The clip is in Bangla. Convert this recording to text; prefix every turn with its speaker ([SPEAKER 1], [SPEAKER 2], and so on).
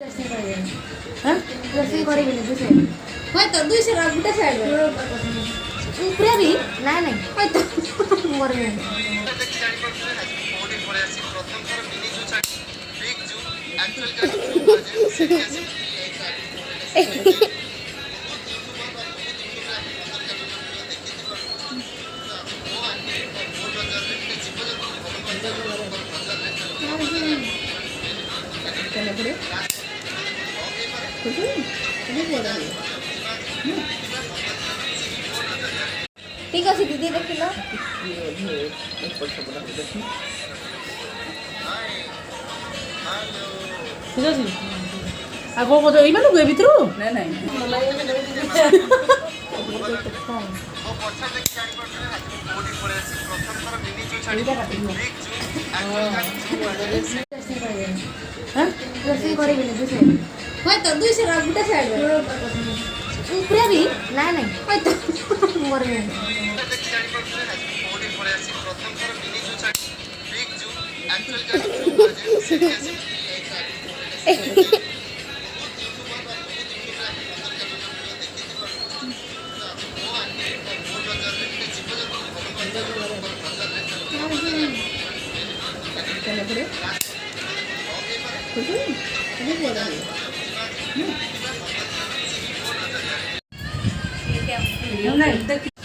[SPEAKER 1] ରୋଷେଇ କରିବିନି ବୁଝେ
[SPEAKER 2] হয়তো 200 টাকা গুটা ছাড়বে উপরে দি
[SPEAKER 1] ନାଇଁ ନାଇଁ
[SPEAKER 2] হয়তো
[SPEAKER 1] ମୁଁ କରିବିନି
[SPEAKER 2] ঠিক আছে দিদি দেখিল
[SPEAKER 3] ঠিক আছে আর কোন কথা এইমানু গে ভিতরু
[SPEAKER 4] ନାଇଁ ନାଇଁ
[SPEAKER 3] হ্যাঁ
[SPEAKER 1] ରୋଷେଇ କରିବିନି ବୁଝେ
[SPEAKER 2] হয়তো 200 টাকা গুটা ছাড়বে উপরে দি
[SPEAKER 1] ନାଇଁ ନାଇଁ
[SPEAKER 2] হয়তো
[SPEAKER 1] ମୁଁ କରିବିନି
[SPEAKER 3] ନାଇଁ ଦେଖି